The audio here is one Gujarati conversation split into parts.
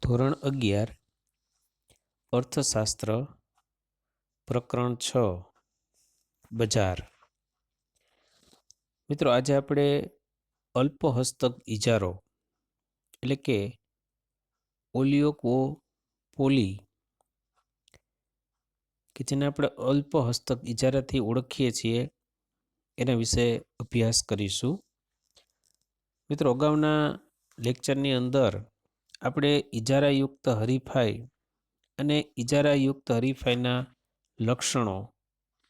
ધોરણ 11 અર્થશાસ્ત્ર પ્રકરણ 6 બજાર. મિત્રો, આજે આપણે અલ્પહસ્તક ઇજારો એટલે કે ઓલિયોકોપોલી કે જેને આપણે અલ્પહસ્તક ઇજારાથી ઓળખીએ છીએ એના વિશે અભ્યાસ કરીશું. મિત્રો, અગાઉના લેક્ચરની અંદર આપણે ઇજારાયુક્ત હરીફાઈ અને ઇજારાયુક્ત હરીફાઈના લક્ષણો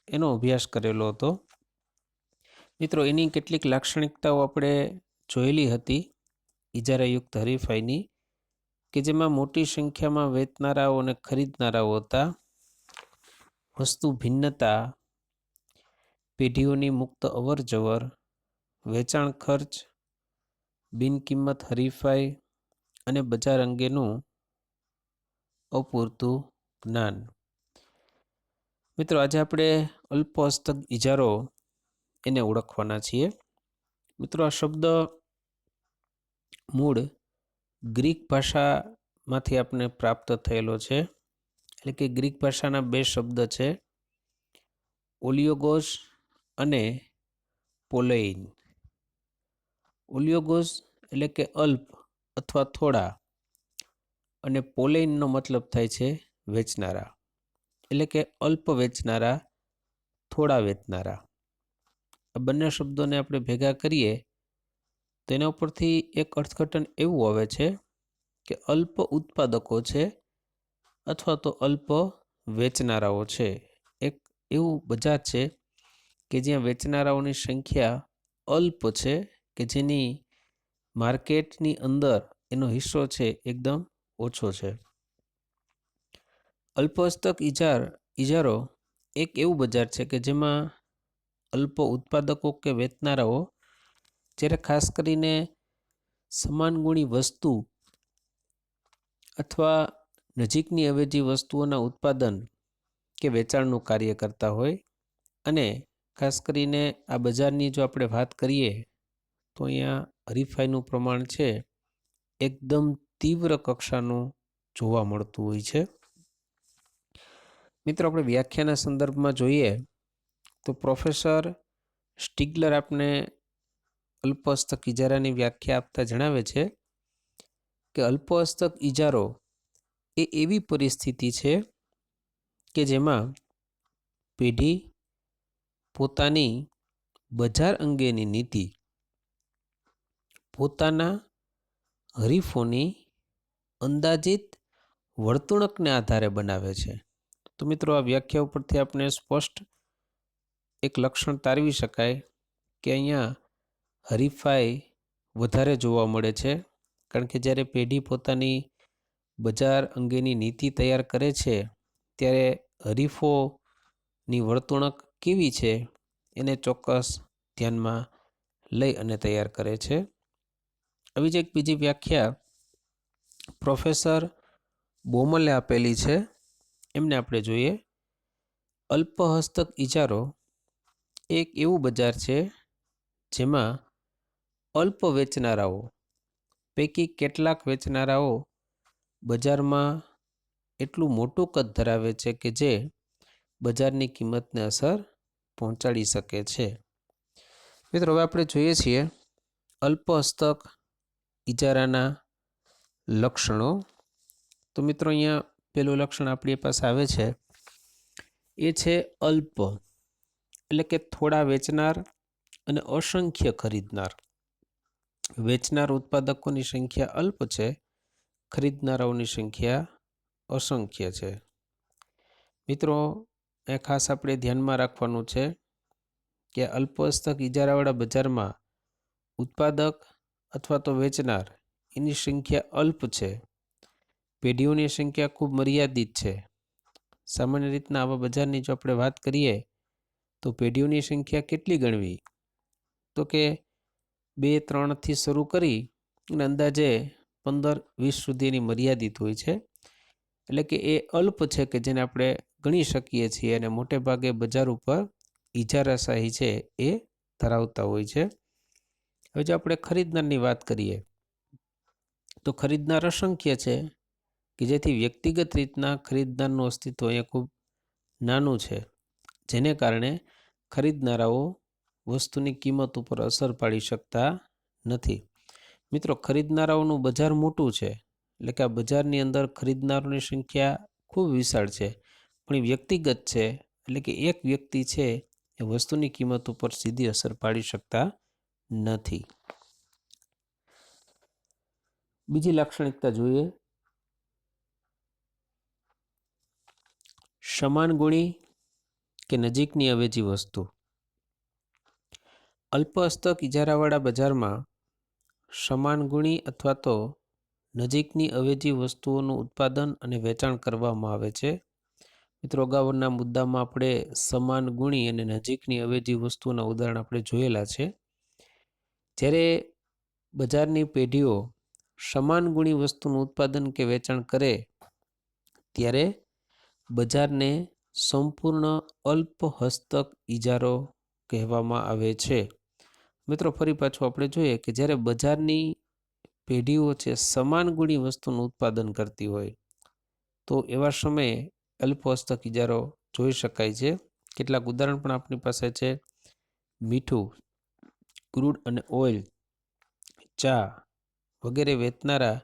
એનો અભ્યાસ કરેલો હતો. મિત્રો, એની કેટલીક લાક્ષણિકતાઓ આપણે જોયેલી હતી ઇજારાયુક્ત હરીફાઈની, કે જેમાં મોટી સંખ્યામાં વેચનારાઓ અને ખરીદનારાઓ હતા, વસ્તુ ભિન્નતા, પેઢીઓની મુક્ત અવર જવર, વેચાણ ખર્ચ, બિનકિંમત હરીફાઈ અને બજાર અંગેનું અપૂરતું જ્ઞાન. મિત્રો, આજે આપણે અલ્પહસ્તક ઇજારો એને ઓળખવાના છીએ. મિત્રો, આ શબ્દ મૂળ ગ્રીક ભાષામાંથી આપણે પ્રાપ્ત થયેલો છે. એટલે કે ગ્રીક ભાષાના બે શબ્દ છે, ઓલિયોગોસ અને પોલેઇન. ઓલિયોગોસ એટલે કે અલ્પ અથવા થોડા, અને પોલેઇનનો મતલબ થાય છે વેચનારા, એટલે કે અલ્પ વેચનારા, થોડા વેચનારા. આ બંને શબ્દોને આપણે ભેગા કરીએ તો એના ઉપરથી એક અર્થઘટન એવું આવે છે કે અલ્પ ઉત્પાદકો છે અથવા તો અલ્પ વેચનારાઓ છે. એક એવું બજાર છે કે જ્યાં વેચનારાઓની સંખ્યા અલ્પ છે, કે જેની માર્કેટની અંદર એનો હિસ્સો છે એકદમ ઓછો છે. અલ્પહસ્તક ઇજારો એક એવું બજાર છે કે જેમાં અલ્પ ઉત્પાદકો કે વેચનારાઓ જ્યારે ખાસ કરીને સમાન ગુણી વસ્તુ અથવા નજીકની અવેજી વસ્તુઓના ઉત્પાદન કે વેચાણનું કાર્ય કરતા હોય, અને ખાસ કરીને આ બજારની જો આપણે વાત કરીએ તો અહીંયા હરીફાઈનું પ્રમાણ છે એકદમ તીવ્ર કક્ષાનું જોવા મળતું હોય છે. મિત્રો, આપણે વ્યાખ્યાના સંદર્ભમાં જોઈએ તો પ્રોફેસર સ્ટિગલર આપને અલ્પહસ્તક ઇજારાની વ્યાખ્યા આપતા જણાવે છે કે અલ્પહસ્તક ઇજારો એ એવી પરિસ્થિતિ છે કે જેમાં પેઢી પોતાની બજાર અંગેની નીતિ પોતાના હરીફોની અંદાજિત વર્તણૂકને આધારે બનાવે છે. તો મિત્રો, આ વ્યાખ્યા ઉપરથી આપણે સ્પષ્ટ એક લક્ષણ તારવી શકાય કે અહીંયા હરીફાઈ વધારે જોવા મળે છે, કારણ કે જ્યારે પેઢી પોતાની બજાર અંગેની નીતિ તૈયાર કરે છે ત્યારે હરીફોની વર્તણૂક કેવી છે એને ચોક્કસ ધ્યાનમાં લઈ અને તૈયાર કરે છે. આવી જ એક બીજી વ્યાખ્યા પ્રોફેસર બોમલે આપેલી છે, એમને આપણે જોઈએ. અલ્પહસ્તક ઇજારો એક એવું બજાર છે જેમાં અલ્પ વેચનારાઓ પૈકી કેટલાક વેચનારાઓ બજારમાં એટલું મોટું કદ ધરાવે છે કે જે બજારની કિંમતને અસર પહોંચાડી શકે છે. મિત્રો, હવે આપણે જોઈએ છીએ અલ્પહસ્તક ઇજારાના લક્ષણો. તો મિત્રો, અહીંયા પેલું લક્ષણ આપણી પાસે આવે છે એ છે અલ્પ, એટલે કે થોડા વેચનાર અને અસંખ્ય ખરીદનાર. વેચનાર ઉત્પાદકોની સંખ્યા અલ્પ છે, ખરીદનારાઓની સંખ્યા અસંખ્ય છે. મિત્રો, એ ખાસ આપણે ધ્યાનમાં રાખવાનું છે કે અલ્પહસ્તક ઇજારાવાળા બજારમાં ઉત્પાદક અથવા તો વેચનાર એની સંખ્યા અલ્પ છે, પેઢીઓની સંખ્યા ખૂબ મર્યાદિત છે. સામાન્ય રીતના આવા બજારની જો આપણે વાત કરીએ તો પેઢીઓની સંખ્યા કેટલી ગણવી, તો કે 2-3થી શરૂ કરી અને અંદાજે 15-20 સુધીની મર્યાદિત હોય છે. એટલે કે એ અલ્પ છે કે જેને આપણે ગણી શકીએ છીએ, અને મોટે ભાગે બજાર ઉપર ઇજારાશાહી છે એ ધરાવતા હોય છે. હવે જો આપણે ખરીદનારની વાત કરીએ તો ખરીદનાર અસંખ્ય છે, કે જેથી વ્યક્તિગત રીતના ખરીદનારનું અસ્તિત્વ અહીંયા ખૂબ નાનું છે, જેને કારણે ખરીદનારાઓ વસ્તુની કિંમત ઉપર અસર પાડી શકતા નથી. મિત્રો, ખરીદનારાઓનું બજાર મોટું છે, એટલે કે આ બજારની અંદર ખરીદનારોની સંખ્યા ખૂબ વિશાળ છે, પણ એ વ્યક્તિગત છે, એટલે કે એક વ્યક્તિ છે એ વસ્તુની કિંમત ઉપર સીધી અસર પાડી શકતા નથી. બીજી લાક્ષણિકતા જોઈએ, સમાન ગુણી કે નજીકની અવેજી વસ્તુ. અલ્પ હસ્તક ઇજારાવાળા બજારમાં સમાન ગુણી અથવા તો નજીકની અવેજી વસ્તુઓનું ઉત્પાદન અને વેચાણ કરવામાં આવે છે. મિત્રો, અગાઉના મુદ્દામાં આપણે સમાન ગુણી અને નજીકની અવેજી વસ્તુઓના ઉદાહરણ આપણે જોયેલા છે. જ્યારે બજારની પેઢીઓ સમાન ગુણી વસ્તુનું ઉત્પાદન કે વેચાણ કરે ત્યારે બજારને સંપૂર્ણ અલ્પ હસ્તક ઇજારો કહેવામાં આવે છે. મિત્રો, ફરી પાછું આપણે જોઈએ કે જ્યારે બજારની પેઢીઓ છે સમાન ગુણી વસ્તુનું ઉત્પાદન કરતી હોય તો એવા સમયે અલ્પ હસ્તક ઇજારો જોઈ શકાય છે. કેટલાક ઉદાહરણ પણ આપણી પાસે છે. મીઠું, ક્રૂડ અને ઓઇલ, ચા વગેરે વેચનારા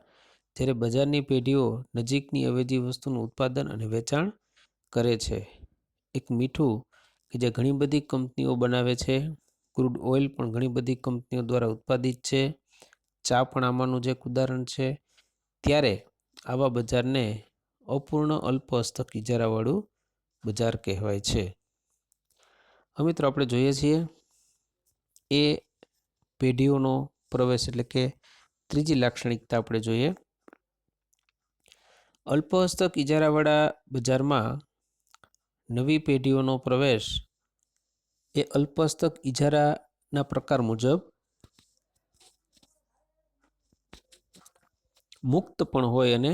જ્યારે બજારની પેઢીઓ નજીકની અવેજી વસ્તુનું ઉત્પાદન અને વેચાણ કરે છે. એક મીઠું કે જે ઘણી બધી કંપનીઓ બનાવે છે, ક્રૂડ ઓઇલ પણ ઘણી બધી કંપનીઓ દ્વારા ઉત્પાદિત છે, ચા પણ આમાંનું જ એક ઉદાહરણ છે. ત્યારે આવા બજારને અપૂર્ણ અલ્પ હસ્તક ઇજારાવાળું બજાર કહેવાય છે. હવે મિત્રો, આપણે જોઈએ છીએ એ પેઢીઓનો પ્રવેશ, એટલે કે ત્રીજી લાક્ષણિકતા આપણે જોઈએ, અલ્પ હસ્તક ઇજારાવાળા બજારમાં નવી પેઢીઓનો પ્રવેશ એ અલ્પ હસ્તક ઇજારાના પ્રકાર મુજબ મુક્ત પણ હોય અને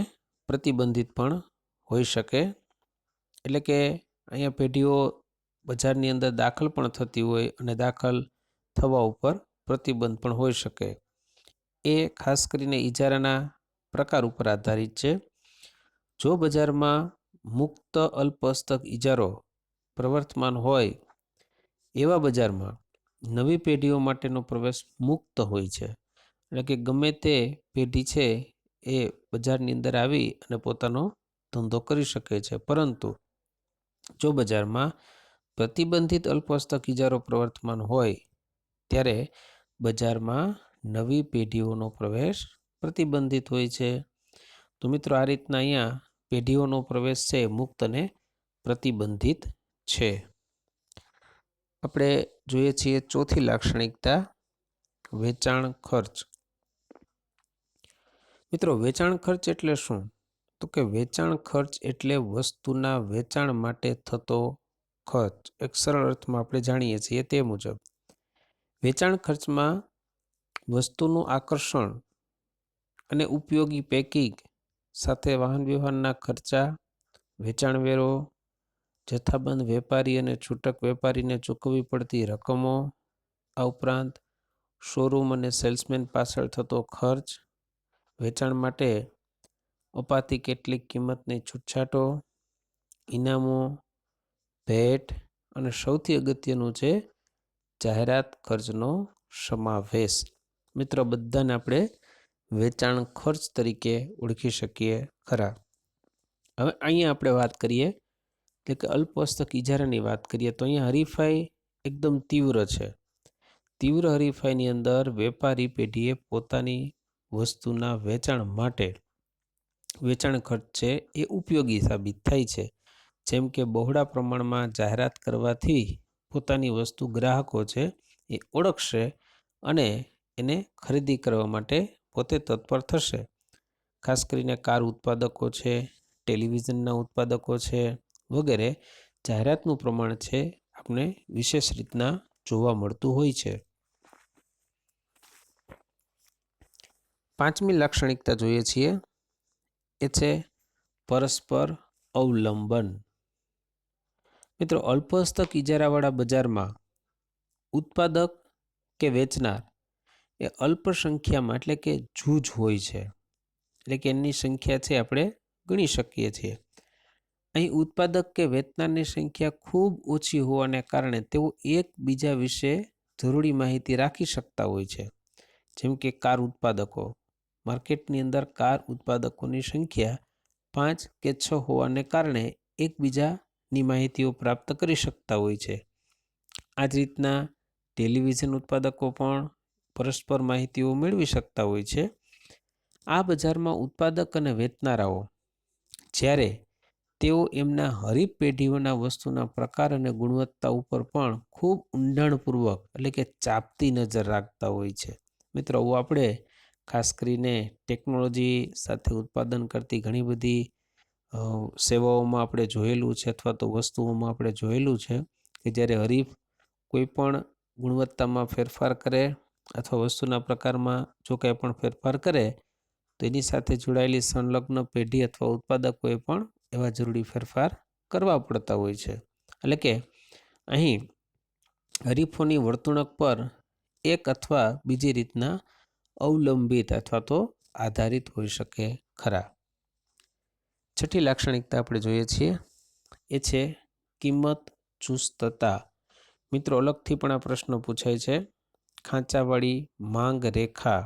પ્રતિબંધિત પણ હોઈ શકે. એટલે કે અહીંયા પેઢીઓ બજારની અંદર દાખલ પણ થતી હોય અને દાખલ થવા ઉપર પ્રતિબંધ પણ હોઈ શકે. એ ખાસ કરીને ઇજારાના પ્રકાર ઉપર આધારિત છે. જો બજારમાં મુક્ત અલ્પ હસ્તક ઇજારો પ્રવર્તમાન હોય એવા બજારમાં નવી પેઢીઓ માટેનો પ્રવેશ મુક્ત હોય છે. એટલે કે ગમે તે પેઢી છે એ બજારની અંદર આવી અને પોતાનો ધંધો કરી શકે છે. પરંતુ જો બજારમાં પ્રતિબંધિત અલ્પ હસ્તક ઇજારો પ્રવર્તમાન હોય ત્યારે બજારમાં નવી પેઢીઓનો પ્રવેશ પ્રતિબંધિત હોય છે. તો મિત્રો, આ રીતના અહીંયા પેઢીઓનો પ્રવેશ છે મુક્ત અને પ્રતિબંધિત છે. આપણે જોઈએ છીએ ચોથી લાક્ષણિકતા, વેચાણ ખર્ચ. મિત્રો, વેચાણ ખર્ચ એટલે શું? તો કે વેચાણ ખર્ચ એટલે વસ્તુના વેચાણ માટે થતો ખર્ચ. એક સરળ અર્થમાં આપણે જાણીએ છીએ તે મુજબ વેચાણ ખર્ચમાં વસ્તુનું આકર્ષણ અને ઉપયોગી પેકિંગ સાથે વાહન વ્યવહારના ખર્ચા, વેચાણ વેરો, જથ્થાબંધ વેપારી અને છૂટક વેપારીને ચૂકવવી પડતી રકમો, આ ઉપરાંત શોરૂમ અને સેલ્સમેન પાછળ થતો ખર્ચ, વેચાણ માટે અપાતી કેટલીક કિંમતની છૂટછાટો, ઇનામો, ભેટ અને સૌથી અગત્યનું છે જાહેરાત ખર્ચનો સમાવેશ. મિત્રો, બધાને આપણે વેચાણ ખર્ચ તરીકે ઓળખી શકીએ ખરા. હવે અહીંયા આપણે વાત કરીએ એટલે કે અલ્પ હસ્તક ઇજારાની વાત કરીએ તો અહીંયા હરીફાઈ એકદમ તીવ્ર છે. તીવ્ર હરીફાઈની અંદર વેપારી પેઢીએ પોતાની વસ્તુના વેચાણ માટે વેચાણ ખર્ચ છે એ ઉપયોગી સાબિત થાય છે. જેમ કે બહોળા પ્રમાણમાં જાહેરાત કરવાથી પોતાની વસ્તુ ગ્રાહકો છે એ ઓળખશે અને એને ખરીદી કરવા માટે પોતે તત્પર થશે. ખાસ કરીને કાર ઉત્પાદકો છે, ટેલિવિઝનના ઉત્પાદકો છે વગેરે જાહેરાતનું પ્રમાણ છે આપણે વિશેષ રીતના જોવા મળતું હોય છે. પાંચમી લાક્ષણિકતા જોઈએ છીએ એ છે પરસ્પર અવલંબન. મિત્રો, અલ્પ હસ્તક ઇજારાવાળા બજારમાં ઉત્પાદક કે વેચનાર એ અલ્પ સંખ્યામાં એટલે કે જૂજ હોય છે. એટલે કે એની સંખ્યા છે આપણે ગણી શકીએ છીએ. અહીં ઉત્પાદક કે વેચનારની સંખ્યા ખૂબ ઓછી હોવાને કારણે તેઓ એકબીજા વિશે જરૂરી માહિતી રાખી શકતા હોય છે. જેમ કે કાર ઉત્પાદકો, માર્કેટની અંદર કાર ઉત્પાદકોની સંખ્યા 5 કે 6 હોવાને કારણે એકબીજાની માહિતીઓ પ્રાપ્ત કરી શકતા હોય છે. આ જ રીતના ટેલિવિઝન ઉત્પાદકો પણ પરસ્પર માહિતીઓ મેળવી શકતા હોય છે. આ બજારમાં ઉત્પાદક અને વેચનારાઓ જ્યારે તેઓ એમના હરીફ પેઢીઓના વસ્તુના પ્રકાર અને ગુણવત્તા ઉપર પણ ખૂબ ઊંડાણપૂર્વક એટલે કે ચાપતી નજર રાખતા હોય છે. મિત્રો, આવું આપણે ખાસ કરીને ટેકનોલોજી સાથે ઉત્પાદન કરતી ઘણી બધી સેવાઓમાં આપણે જોયેલું છે અથવા તો વસ્તુઓમાં આપણે જોયેલું છે કે જ્યારે હરીફ કોઈ પણ ગુણવત્તામાં ફેરફાર કરે અથવા વસ્તુના પ્રકારમાં જો કંઈ પણ ફેરફાર કરે તો એની સાથે જોડાયેલી સંલગ્ન પેઢી અથવા ઉત્પાદકોએ પણ એવા જરૂરી ફેરફાર કરવા પડતા હોય છે. એટલે કે અહીં હરીફોની વર્તણૂક પર એક અથવા બીજી રીતના અવલંબિત અથવા તો આધારિત હોઈ શકે ખરા. છઠ્ઠી લાક્ષણિકતા આપણે જોઈએ છીએ એ છે કિંમત ચુસ્તતા. મિત્રો, અલગથી પણ આ પ્રશ્ન પૂછાય છે. ખાંચાવાળી માંગ રેખા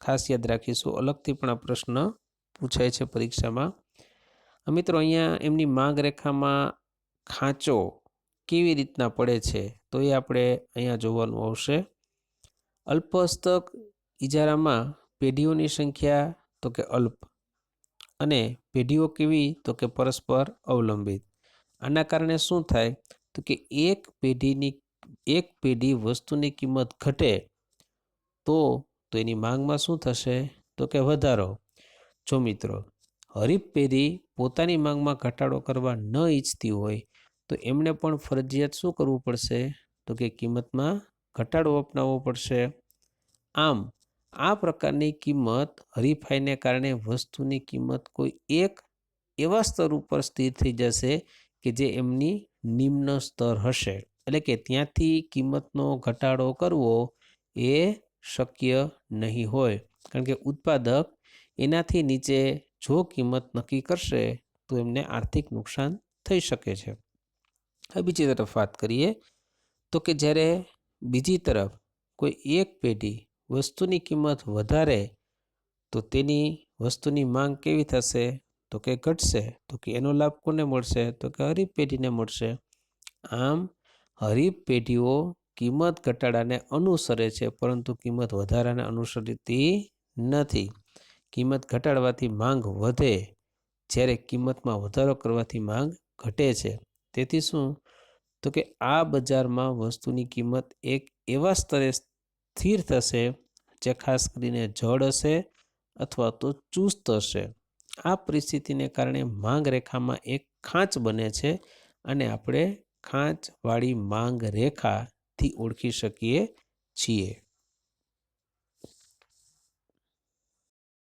ખાસ યાદ રાખીશું. અલગથી પણ આ પ્રશ્ન પૂછાય છે પરીક્ષામાં. મિત્રો, અહીંયા એમની માંગ રેખામાં ખાંચો કેવી રીતના પડે છે તો એ આપણે અહીંયા જોવાનું આવશે. અલ્પહસ્તક ઇજારામાં પેઢીઓની સંખ્યા તો કે અલ્પ અને પેઢીઓ કેવી તો કે પરસ્પર અવલંબિત. આના કારણે શું થાય તો કે એક પેઢી વસ્તુની કિંમત ઘટે તો એની માંગમાં શું થશે તો કે વધારો. જો મિત્રો, હરીફ પેઢી પોતાની માંગમાં ઘટાડો કરવા ન ઈચ્છતી હોય તો એમણે પણ ફરજિયાત શું કરવું પડશે તો કે કિંમતમાં ઘટાડો અપનાવવો પડશે. આમ આ પ્રકારની કિંમત હરીફાઈને કારણે વસ્તુની કિંમત કોઈ એક એવા સ્તર ઉપર સ્થિર થઈ જશે કે જે એમની નિમ્ન સ્તર હશે. એટલે કે ત્યાંથી કિંમતનો ઘટાડો કરવો એ શક્ય નહીં હોય, કારણ કે ઉત્પાદક એનાથી નીચે જો કિંમત નક્કી કરશે તો એમને આર્થિક નુકસાન થઈ શકે છે. હવે બીજી તરફ વાત કરીએ તો કે જ્યારે બીજી તરફ કોઈ એક પેઢી વસ્તુની કિંમત વધારે તો તેની વસ્તુની માંગ કેવી થશે તો કે ઘટશે. તો કે એનો લાભ કોને મળશે તો કે હરીફ પેઢીને મળશે. આમ હરીફ પેઢીઓ કિંમત ઘટાડાને અનુસરે છે પરંતુ કિંમત વધારાને અનુસરતી નથી. કિંમત ઘટાડવાથી માંગ વધે જ્યારે કિંમતમાં વધારો કરવાથી માંગ ઘટે છે. તેથી શું તો કે આ બજારમાં વસ્તુની કિંમત એક એવા સ્તરે સ્થિર થશે જે ખાસ કરીને જડ હશે અથવા તો ચુસ્ત હશે. આ પરિસ્થિતિને કારણે માંગ રેખામાં એક ખાંચ બને છે અને આપણે ખાંચવાળી માંગ રેખાથી ઓળખી શકીએ છીએ.